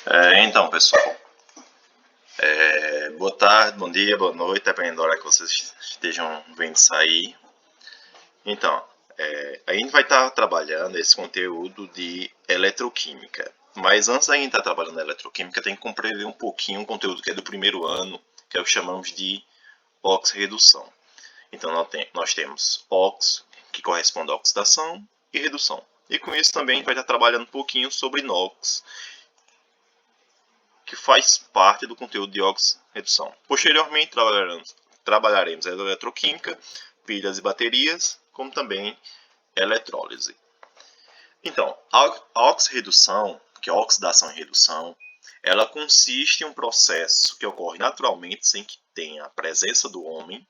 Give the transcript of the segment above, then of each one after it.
Então, pessoal, boa tarde, bom dia, boa noite, dependendo da hora que vocês estejam vendo isso aí. Então, a gente vai estar trabalhando esse conteúdo de eletroquímica. Mas antes da gente estar trabalhando na eletroquímica, tem que compreender um pouquinho o conteúdo que é do primeiro ano, que é o que chamamos de oxirredução. Então, nós temos ox, que corresponde à oxidação, e redução. E com isso também a gente vai estar trabalhando um pouquinho sobre NOx, que faz parte do conteúdo de oxirredução. Posteriormente, trabalharemos a eletroquímica, pilhas e baterias, como também eletrólise. Então, a oxirredução, que é a oxidação e redução, ela consiste em um processo que ocorre naturalmente sem que tenha a presença do homem.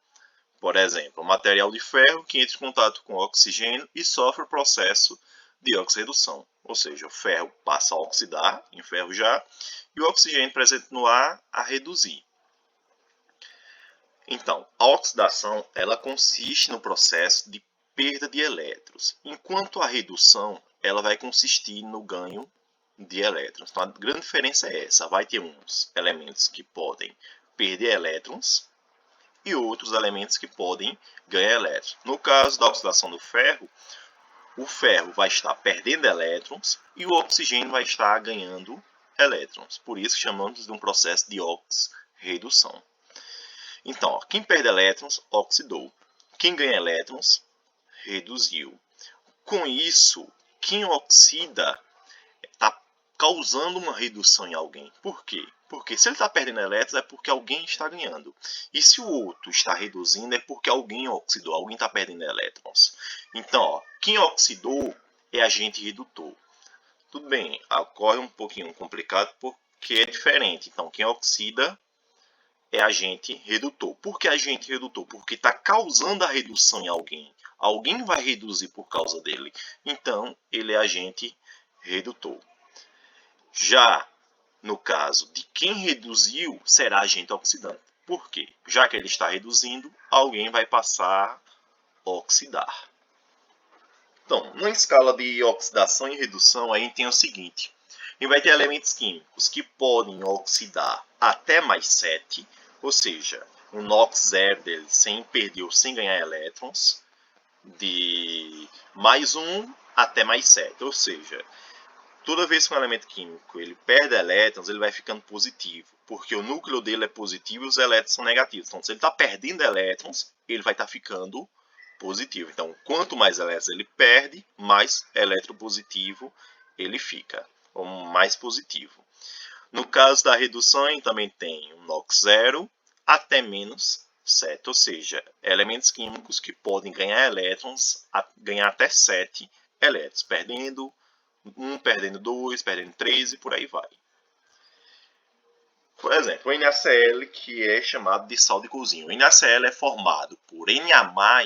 Por exemplo, o material de ferro que entra em contato com o oxigênio e sofre o processo de oxirredução, ou seja, o ferro passa a oxidar, enferrujar, e o oxigênio presente no ar a reduzir. Então, a oxidação ela consiste no processo de perda de elétrons, enquanto a redução ela vai consistir no ganho de elétrons. Então, a grande diferença é essa: vai ter uns elementos que podem perder elétrons e outros elementos que podem ganhar elétrons. No caso da oxidação do ferro, o ferro vai estar perdendo elétrons e o oxigênio vai estar ganhando elétrons. Por isso chamamos de um processo de oxirredução. Então, quem perde elétrons, oxidou. Quem ganha elétrons, reduziu. Com isso, quem oxida está causando uma redução em alguém. Por quê? Porque se ele está perdendo elétrons é porque alguém está ganhando. E se o outro está reduzindo é porque alguém oxidou, alguém está perdendo elétrons. Então, quem oxidou é agente redutor. Tudo bem, ocorre um pouquinho complicado porque é diferente. Então, quem oxida é agente redutor. Por que agente redutor? Porque está causando a redução em alguém. Alguém vai reduzir por causa dele. Então, ele é agente redutor. Já no caso de quem reduziu, será agente oxidante. Por quê? Já que ele está reduzindo, alguém vai passar a oxidar. Então, numa escala de oxidação e redução, a gente tem o seguinte: a gente vai ter elementos químicos que podem oxidar até mais 7, ou seja, um NOx zero dele sem perder ou sem ganhar elétrons, de mais 1 até mais 7, ou seja, toda vez que um elemento químico ele perde elétrons, ele vai ficando positivo, porque o núcleo dele é positivo e os elétrons são negativos. Então, se ele está perdendo elétrons, ele vai estar ficando positivo. Então, quanto mais elétrons ele perde, mais eletropositivo ele fica, ou mais positivo. No caso da redução, também tem um NOx zero até menos 7, ou seja, elementos químicos que podem ganhar elétrons, ganhar até 7 elétrons, perdendo 1, perdendo 2, perdendo 3 e por aí vai. Por exemplo, o NaCl, que é chamado de sal de cozinha. O NaCl é formado por Na+,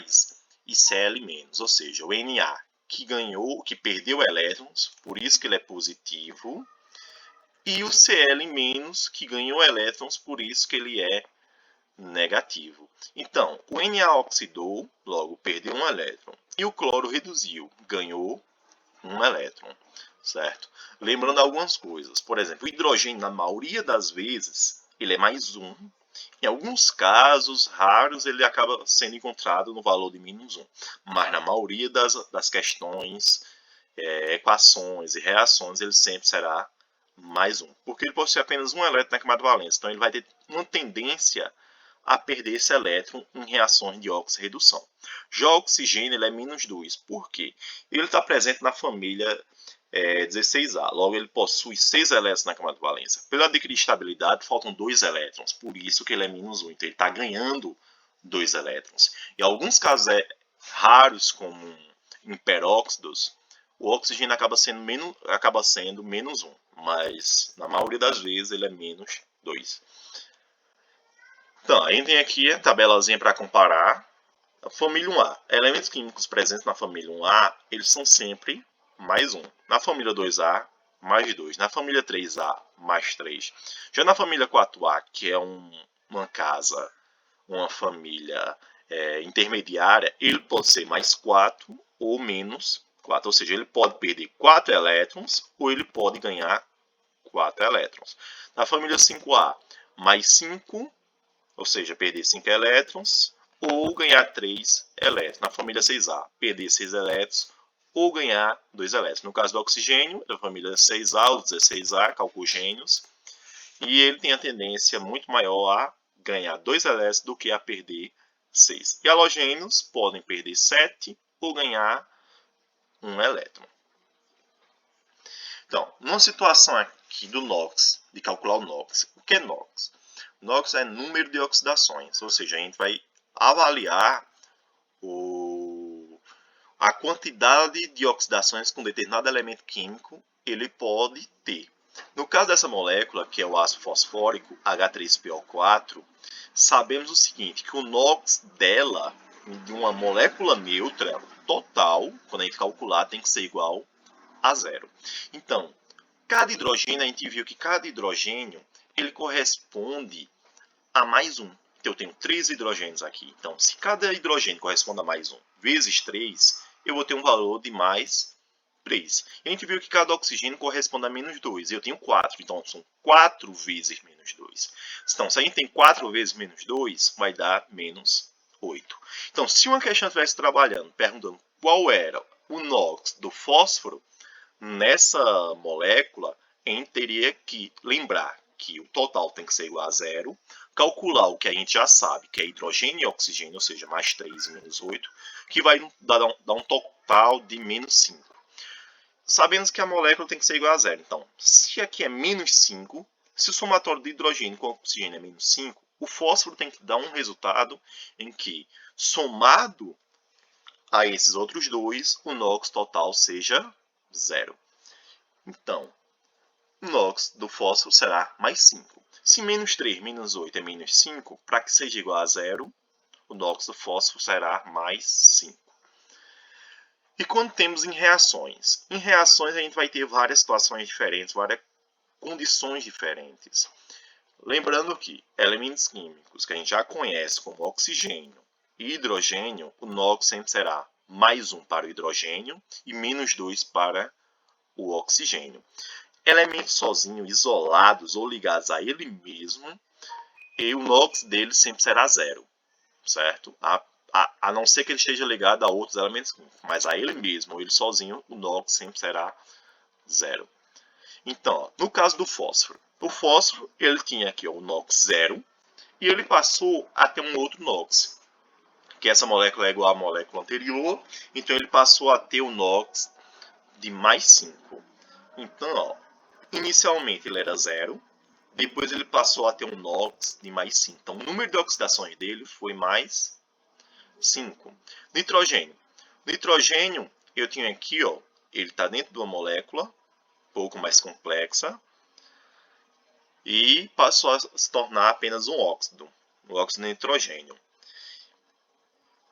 e Cl-, ou seja, o Na que ganhou, que perdeu elétrons, por isso que ele é positivo, e o Cl- que ganhou elétrons, por isso que ele é negativo. Então, o Na oxidou, logo perdeu um elétron, e o cloro reduziu, ganhou um elétron, certo? Lembrando algumas coisas, por exemplo, o hidrogênio, na maioria das vezes, ele é mais 1. Em alguns casos raros, ele acaba sendo encontrado no valor de -1. Mas na maioria das questões, equações e reações, ele sempre será mais 1. Porque ele possui apenas um elétron na camada valência. Então, ele vai ter uma tendência a perder esse elétron em reações de oxirredução. Já o oxigênio ele é -2. Por quê? Ele está presente na família 16A. Logo, ele possui 6 elétrons na camada de valência. Pela adquirir estabilidade, faltam 2 elétrons. Por isso que ele é -1. Então, ele está ganhando 2 elétrons. Em alguns casos raros, como em peróxidos, o oxigênio acaba sendo -1. Mas, na maioria das vezes, ele é -2. Então, a gente tem aqui a tabelazinha para comparar. A família 1A. Elementos químicos presentes na família 1A, eles são sempre mais 1. Na família 2A, mais 2. Na família 3A, mais 3. Já na família 4A, que é uma casa, uma família intermediária, ele pode ser mais 4 ou menos 4. Ou seja, ele pode perder 4 elétrons ou ele pode ganhar 4 elétrons. Na família 5A, mais 5, ou seja, perder 5 elétrons, ou ganhar 3 elétrons. Na família 6A, perder 6 elétrons, ou ganhar 2 elétrons. No caso do oxigênio, da família 6A ou 16A, calcogênios, e ele tem a tendência muito maior a ganhar 2 elétrons do que a perder 6. E halogênios podem perder 7 ou ganhar 1 elétron. Então, numa situação aqui do NOx, de calcular o NOx, o que é NOx? NOx é número de oxidações, ou seja, a gente vai avaliar a quantidade de oxidações que um determinado elemento químico ele pode ter. No caso dessa molécula, que é o ácido fosfórico H3PO4, sabemos o seguinte, que o NOx dela, de uma molécula neutra, total, quando a gente calcular, tem que ser igual a zero. Então, cada hidrogênio, a gente viu que cada hidrogênio ele corresponde a mais um. Então, eu tenho 3 hidrogênios aqui. Então, se cada hidrogênio corresponde a mais um vezes 3, eu vou ter um valor de mais 3. E a gente viu que cada oxigênio corresponde a menos 2. Eu tenho 4, então são 4 vezes menos 2. Então, se a gente tem 4 vezes menos 2, vai dar menos 8. Então, se uma questão estivesse trabalhando, perguntando qual era o NOx do fósforo, nessa molécula, a gente teria que lembrar que o total tem que ser igual a zero, calcular o que a gente já sabe, que é hidrogênio e oxigênio, ou seja, mais 3 e menos 8, que vai dar um total de menos 5. Sabemos que a molécula tem que ser igual a zero. Então, se aqui é menos 5, se o somatório de hidrogênio com oxigênio é menos 5, o fósforo tem que dar um resultado em que, somado a esses outros dois, o NOx total seja zero. Então, o NOx do fósforo será mais 5. Se menos 3 menos 8 é menos 5, para que seja igual a zero, o NOx do fósforo será mais 5. E quando temos em reações? Em reações a gente vai ter várias situações diferentes, várias condições diferentes. Lembrando que elementos químicos que a gente já conhece como oxigênio e hidrogênio, o NOx sempre será mais 1 para o hidrogênio e menos 2 para o oxigênio. Elementos sozinhos, isolados ou ligados a ele mesmo, e o NOx dele sempre será zero, certo? A não ser que ele esteja ligado a outros elementos químicos, mas a ele mesmo, ou ele sozinho, o NOx sempre será zero. Então, no caso do fósforo, o fósforo ele tinha aqui o NOx zero e ele passou a ter um outro NOx, que essa molécula é igual à molécula anterior, então ele passou a ter o NOx de mais 5. Então, ó, inicialmente ele era zero, depois ele passou a ter um NOx de mais 5. Então, o número de oxidações dele foi mais 5. Nitrogênio. Nitrogênio, eu tinha aqui, ó, ele está dentro de uma molécula, um pouco mais complexa, e passou a se tornar apenas um óxido, o óxido de nitrogênio.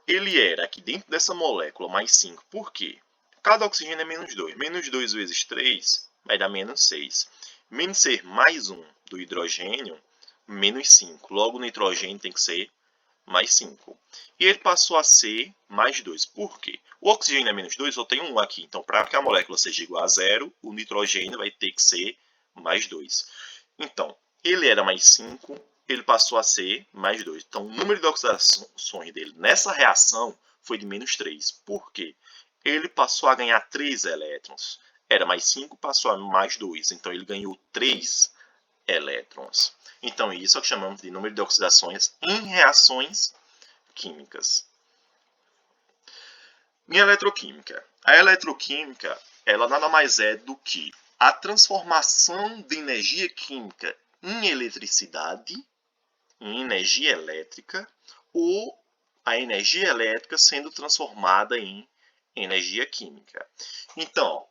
Ele era aqui dentro dessa molécula mais 5, por quê? Cada oxigênio é menos 2. Menos 2 vezes 3 vai dar menos 6. Menos ser mais 1 do hidrogênio, menos 5. Logo, o nitrogênio tem que ser mais 5. E ele passou a ser mais 2. Por quê? O oxigênio é menos 2, só tem 1 aqui. Então, para que a molécula seja igual a zero, o nitrogênio vai ter que ser mais 2. Então, ele era mais 5, ele passou a ser mais 2. Então, o número de oxidações dele nessa reação foi de menos 3. Por quê? Ele passou a ganhar 3 elétrons. Era mais 5, passou a mais 2. Então, ele ganhou 3 elétrons. Então, isso é o que chamamos de número de oxidações em reações químicas. Em eletroquímica. A eletroquímica, ela nada mais é do que a transformação de energia química em eletricidade, em energia elétrica, ou a energia elétrica sendo transformada em energia química. Então,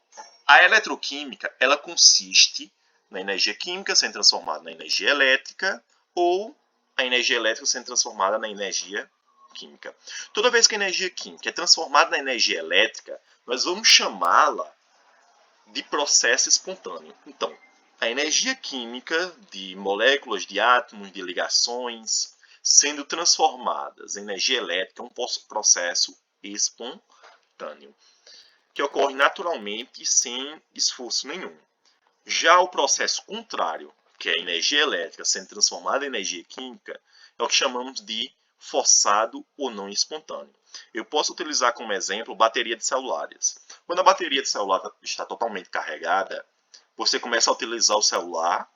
a eletroquímica, ela consiste na energia química sendo transformada na energia elétrica ou a energia elétrica sendo transformada na energia química. Toda vez que a energia química é transformada na energia elétrica, nós vamos chamá-la de processo espontâneo. Então, a energia química de moléculas, de átomos, de ligações, sendo transformadas em energia elétrica é um processo espontâneo, que ocorre naturalmente sem esforço nenhum. Já o processo contrário, que é a energia elétrica sendo transformada em energia química, é o que chamamos de forçado ou não espontâneo. Eu posso utilizar como exemplo bateria de celulares. Quando a bateria de celular está totalmente carregada, você começa a utilizar o celular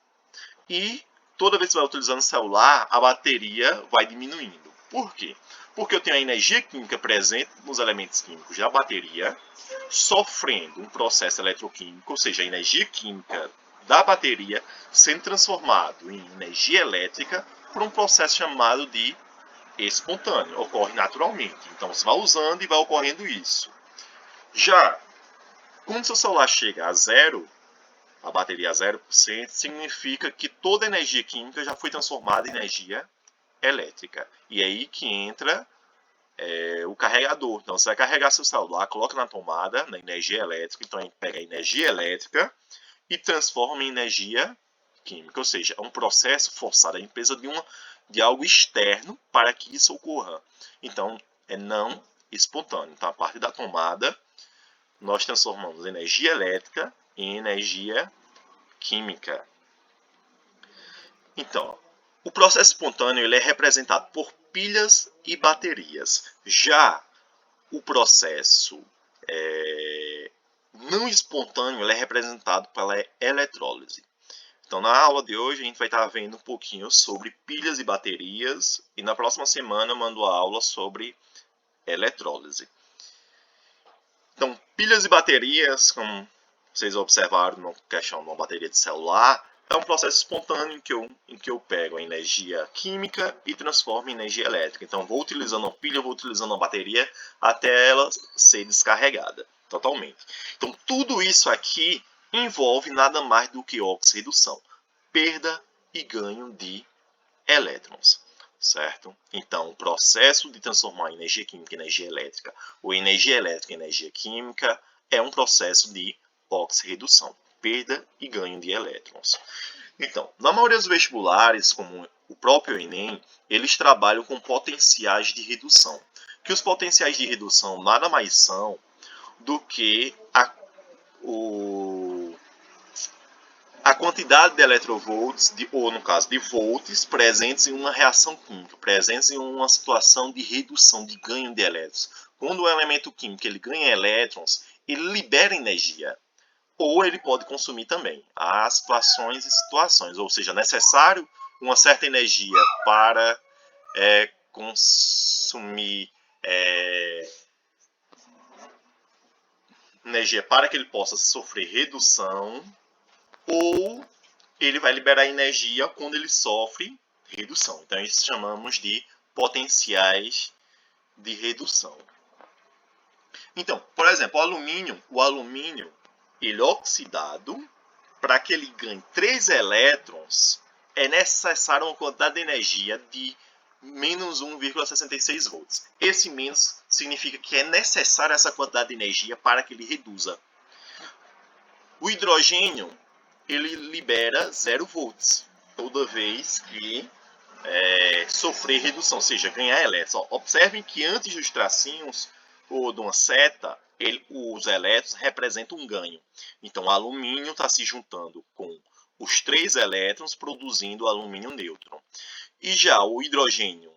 e toda vez que você vai utilizando o celular, a bateria vai diminuindo. Por quê? Porque eu tenho a energia química presente nos elementos químicos da bateria, sofrendo um processo eletroquímico, ou seja, a energia química da bateria sendo transformado em energia elétrica por um processo chamado de espontâneo, ocorre naturalmente. Então você vai usando e vai ocorrendo isso. Já quando seu celular chega a zero, a bateria a 0%, significa que toda a energia química já foi transformada em energia elétrica. E é aí que entra o carregador. Então você vai carregar seu celular, coloca na tomada, na energia elétrica, então a gente pega a energia elétrica e transforma em energia química, ou seja, é um processo forçado, a gente precisa de algo externo para que isso ocorra. Então é não espontâneo. Então a partir da tomada, nós transformamos energia elétrica em energia química. Então, o processo espontâneo ele é representado por pilhas e baterias. Já o processo não espontâneo ele é representado pela eletrólise. Então, na aula de hoje, a gente vai estar vendo um pouquinho sobre pilhas e baterias, e na próxima semana eu mando a aula sobre eletrólise. Então, pilhas e baterias, como vocês observaram na questão de uma bateria de celular, é um processo espontâneo em que eu pego a energia química e transformo em energia elétrica. Então, vou utilizando a pilha, vou utilizando a bateria até ela ser descarregada totalmente. Então, tudo isso aqui envolve nada mais do que oxirredução, perda e ganho de elétrons, certo? Então, o processo de transformar energia química em energia elétrica ou energia elétrica em energia química é um processo de oxirredução, perda e ganho de elétrons. Então, na maioria dos vestibulares, como o próprio Enem, eles trabalham com potenciais de redução. Que os potenciais de redução nada mais são do que a quantidade de electrovolts, ou no caso de volts, presentes em uma reação química, presentes em uma situação de redução, de ganho de elétrons. Quando o elemento químico ele ganha elétrons, ele libera energia, ou ele pode consumir também. Há situações e situações, ou seja, necessário uma certa energia para consumir energia para que ele possa sofrer redução, ou ele vai liberar energia quando ele sofre redução. Então, isso chamamos de potenciais de redução. Então, por exemplo, o alumínio ele oxidado, para que ele ganhe 3 elétrons, é necessário uma quantidade de energia de menos 1,66 volts. Esse menos significa que é necessária essa quantidade de energia para que ele reduza. O hidrogênio ele libera 0 volts toda vez que sofrer redução, ou seja, ganhar elétrons. Observem que antes dos tracinhos ou de uma seta, os elétrons representam um ganho. Então, o alumínio está se juntando com os 3 elétrons, produzindo o alumínio nêutron. E já o hidrogênio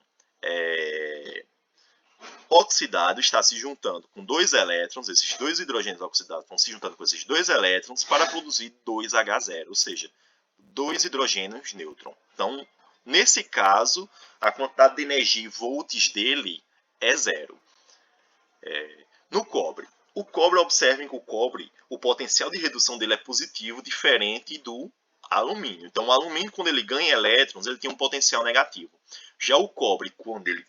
oxidado está se juntando com 2 elétrons, esses 2 hidrogênios oxidados estão se juntando com esses 2 elétrons para produzir 2H0, ou seja, 2 hidrogênios nêutron. Então, nesse caso, a quantidade de energia em volts dele é 0. No cobre. O cobre, observem que o cobre, o potencial de redução dele é positivo, diferente do alumínio. Então, o alumínio, quando ele ganha elétrons, ele tem um potencial negativo. Já o cobre, quando ele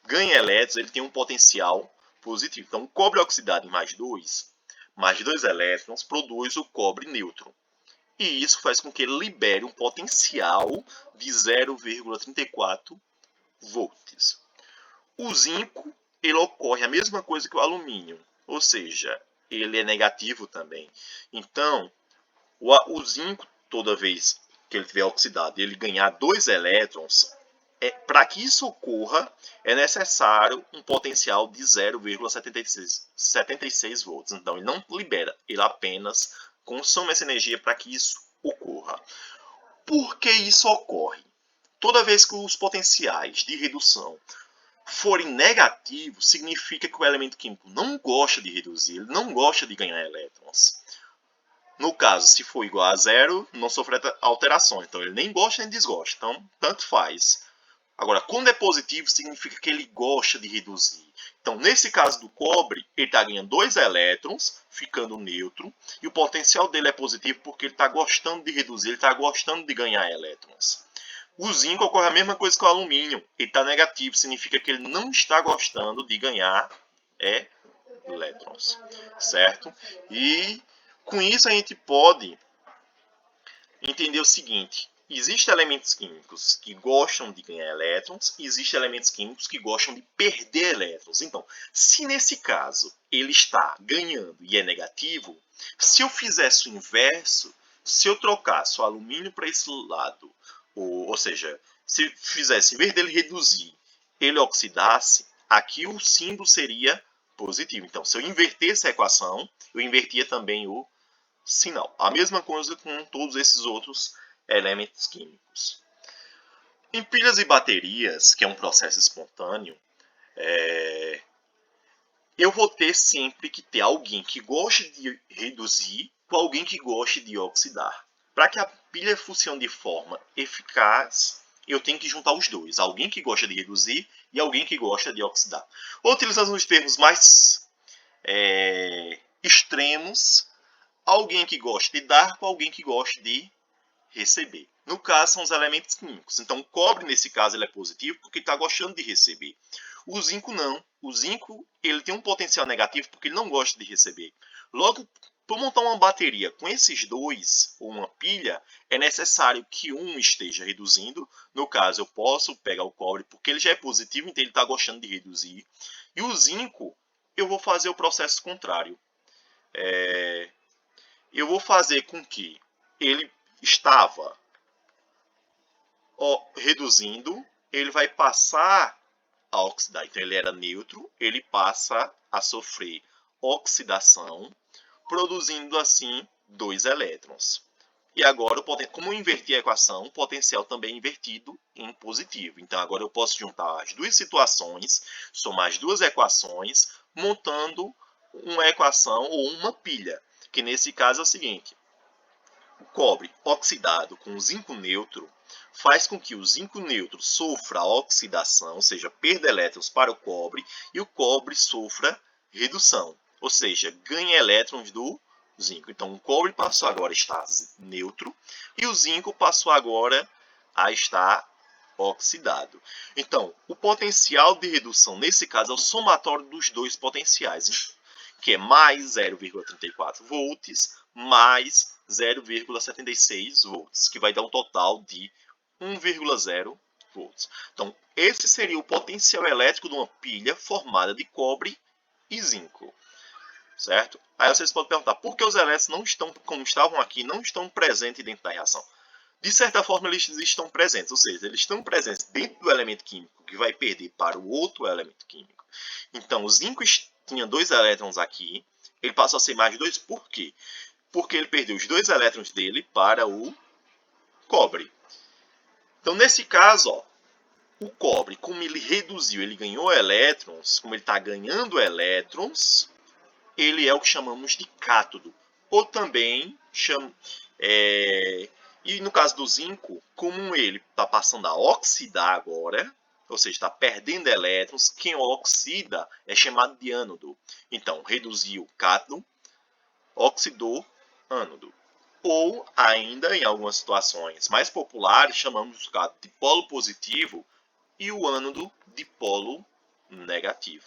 ganha elétrons, ele tem um potencial positivo. Então, o cobre oxidado em mais 2 elétrons, produz o cobre nêutron. E isso faz com que ele libere um potencial de 0,34 volts. O zinco, ele ocorre a mesma coisa que o alumínio, ou seja, ele é negativo também. Então, o zinco, toda vez que ele tiver oxidado e ele ganhar 2 elétrons, para que isso ocorra, é necessário um potencial de 0,76 volts. Então, ele não libera, ele apenas consome essa energia para que isso ocorra. Por que isso ocorre? Toda vez que os potenciais de redução forem negativos, significa que o elemento químico não gosta de reduzir, ele não gosta de ganhar elétrons. No caso, se for igual a zero, não sofre alterações. Então, ele nem gosta nem desgosta. Então, tanto faz. Agora, quando é positivo, significa que ele gosta de reduzir. Então, nesse caso do cobre, ele está ganhando 2 elétrons, ficando neutro. E o potencial dele é positivo porque ele está gostando de reduzir, ele está gostando de ganhar elétrons. O zinco ocorre a mesma coisa que o alumínio. Ele está negativo, significa que ele não está gostando de ganhar elétrons. Certo? E com isso a gente pode entender o seguinte. Existem elementos químicos que gostam de ganhar elétrons e existem elementos químicos que gostam de perder elétrons. Então, se nesse caso ele está ganhando e é negativo, se eu fizesse o inverso, se eu trocasse o alumínio para esse lado, ou seja, se fizesse, em vez dele reduzir, ele oxidasse, aqui o símbolo seria positivo. Então, se eu invertesse a equação, eu invertia também o sinal. A mesma coisa com todos esses outros elementos químicos. Em pilhas e baterias, que é um processo espontâneo, eu vou ter sempre que ter alguém que goste de reduzir com alguém que goste de oxidar. Para que a pilha funcione de forma eficaz, eu tenho que juntar os dois. Alguém que gosta de reduzir e alguém que gosta de oxidar. Utilizando os termos mais extremos, alguém que gosta de dar com alguém que gosta de receber. No caso, são os elementos químicos. Então, o cobre, nesse caso, ele é positivo porque está gostando de receber. O zinco, não. O zinco ele tem um potencial negativo porque ele não gosta de receber. Logo, para montar uma bateria com esses dois, ou uma pilha, é necessário que um esteja reduzindo. No caso, eu posso pegar o cobre porque ele já é positivo, então ele está gostando de reduzir. E o zinco, eu vou fazer o processo contrário. Eu vou fazer com que ele estava reduzindo, ele vai passar a oxidar. Então, ele era neutro, ele passa a sofrer oxidação, produzindo assim 2 elétrons. E agora, como eu inverti a equação, o potencial também é invertido em positivo. Então, agora eu posso juntar as duas situações, somar as duas equações, montando uma equação ou uma pilha, que nesse caso é o seguinte. O cobre oxidado com zinco neutro faz com que o zinco neutro sofra oxidação, ou seja, perda elétrons para o cobre, e o cobre sofra redução, ou seja, ganha elétrons do zinco. Então, o cobre passou agora a estar neutro e o zinco passou agora a estar oxidado. Então, o potencial de redução, nesse caso, é o somatório dos dois potenciais, que é mais 0,34 volts mais 0,76 volts, que vai dar um total de 1,0 volts. Então, esse seria o potencial elétrico de uma pilha formada de cobre e zinco. Certo? Aí vocês podem perguntar, por que os elétrons não estão, como estavam aqui, não estão presentes dentro da reação? De certa forma, eles estão presentes, ou seja, eles estão presentes dentro do elemento químico que vai perder para o outro elemento químico. Então, o zinco tinha 2 elétrons aqui, ele passou a ser mais 2, por quê? Porque ele perdeu os 2 elétrons dele para o cobre. Então, nesse caso, o cobre, como ele reduziu, ele ganhou elétrons, como ele está ganhando elétrons, ele é o que chamamos de cátodo. Ou também, e no caso do zinco, como ele está passando a oxidar agora, ou seja, está perdendo elétrons, quem oxida é chamado de ânodo. Então, reduziu cátodo, oxidou ânodo. Ou ainda, em algumas situações mais populares, chamamos o cátodo de polo positivo e o ânodo de polo negativo.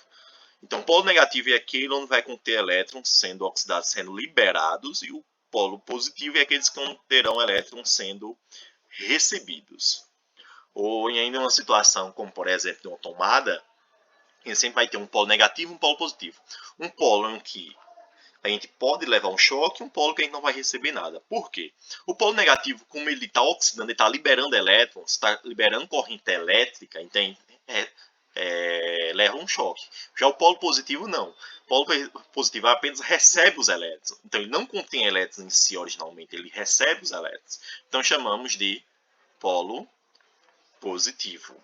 Então, polo negativo é aquele onde vai conter elétrons sendo oxidados, sendo liberados, e o polo positivo é aqueles que conterão elétrons sendo recebidos. Ou em ainda uma situação como, por exemplo, de uma tomada, a gente sempre vai ter um polo negativo e um polo positivo. Um polo em que a gente pode levar um choque, um polo que a gente não vai receber nada. Por quê? O polo negativo, como ele está oxidando, ele está liberando elétrons, está liberando corrente elétrica, então leva um choque. Já o polo positivo não. O polo positivo apenas recebe os elétrons. Então ele não contém elétrons em si originalmente, ele recebe os elétrons. Então chamamos de polo positivo.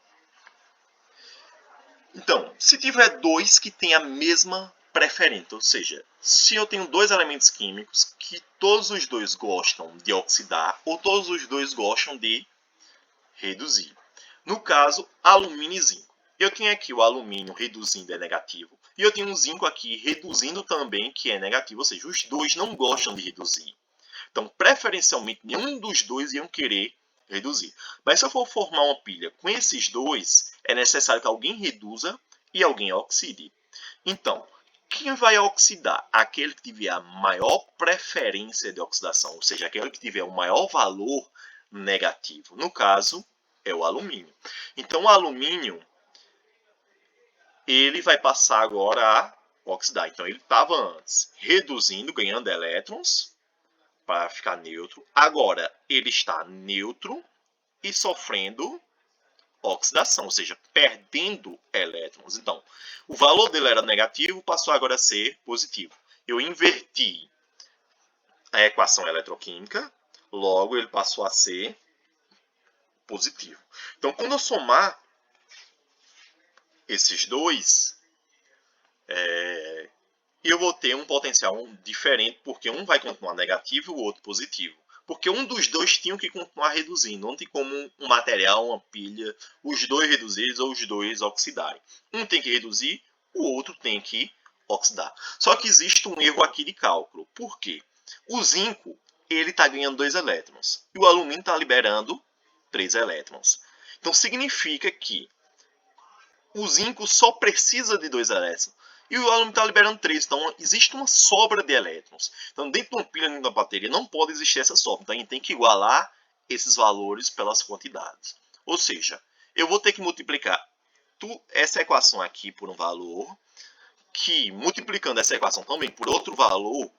Então, se tiver dois que têm a mesma preferência, ou seja, se eu tenho dois elementos químicos que todos os dois gostam de oxidar ou todos os dois gostam de reduzir. No caso, alumínio e zinco. Eu tenho aqui o alumínio reduzindo é negativo e eu tenho o zinco aqui reduzindo também, que é negativo, ou seja, os dois não gostam de reduzir. Então, preferencialmente, nenhum dos dois iam querer reduzir. Mas se eu for formar uma pilha com esses dois, é necessário que alguém reduza e alguém oxide. Então, quem vai oxidar? Aquele que tiver a maior preferência de oxidação, ou seja, aquele que tiver o maior valor negativo. No caso, é o alumínio. Então, o alumínio ele vai passar agora a oxidar. Então, ele estava antes reduzindo, ganhando elétrons para ficar neutro. Agora, ele está neutro e sofrendo oxidação, ou seja, perdendo elétrons. Então, o valor dele era negativo, passou agora a ser positivo. Eu inverti a equação eletroquímica, logo ele passou a ser positivo. Então, quando eu somar esses dois, eu vou ter um potencial diferente, porque um vai continuar negativo e o outro positivo. Porque um dos dois tinha que continuar reduzindo. Não tem como um material, uma pilha, os dois reduzirem ou os dois oxidarem. Um tem que reduzir, o outro tem que oxidar. Só que existe um erro aqui de cálculo. Por quê? O zinco ele está ganhando 2 elétrons e o alumínio está liberando 3 elétrons. Então significa que o zinco só precisa de 2 elétrons e o alumínio está liberando 3. Então existe uma sobra de elétrons. Então dentro de uma pilha, dentro da bateria, não pode existir essa sobra. Então a gente tem que igualar esses valores pelas quantidades. Ou seja, eu vou ter que multiplicar essa equação aqui por um valor, que multiplicando essa equação também por outro valor,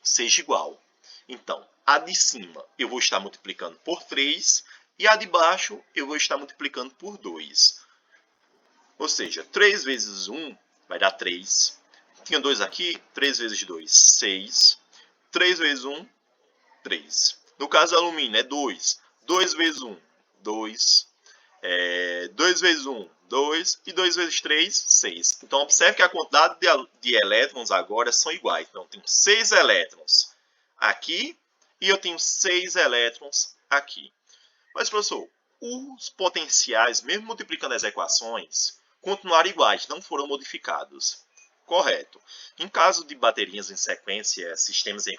seja igual. Então, a de cima eu vou estar multiplicando por 3 e a de baixo eu vou estar multiplicando por 2. Ou seja, 3 vezes 1 vai dar 3. Tinha 2 aqui, 3 vezes 2, 6. 3 vezes 1, 3. No caso do alumínio é 2. 2 vezes 1, 2. 2 vezes 1, 2. E 2 vezes 3, 6. Então, observe que a quantidade de elétrons agora são iguais. Então, eu tenho 6 elétrons aqui e eu tenho 6 elétrons aqui. Mas, professor, os potenciais, mesmo multiplicando as equações, continuaram iguais, não foram modificados. Correto. Em caso de baterias em sequência, sistemas em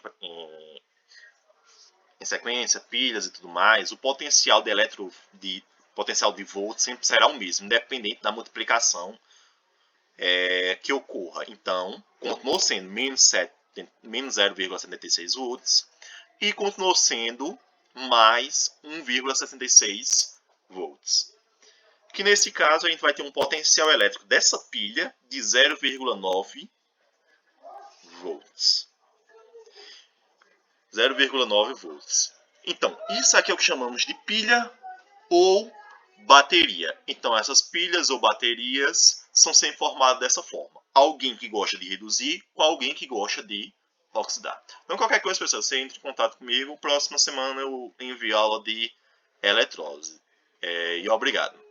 sequência, pilhas e tudo mais, o potencial potencial de volts sempre será o mesmo, independente da multiplicação que ocorra. Então, continuou sendo menos 0,76 volts e continuou sendo mais 1,66 volts. Que nesse caso a gente vai ter um potencial elétrico dessa pilha de 0,9 volts. 0,9 volts. Então, isso aqui é o que chamamos de pilha ou bateria. Então, essas pilhas ou baterias são sempre formadas dessa forma. Alguém que gosta de reduzir com alguém que gosta de oxidar. Então, qualquer coisa, pessoal, você entre em contato comigo. Próxima semana eu envio aula de eletrólise. E obrigado.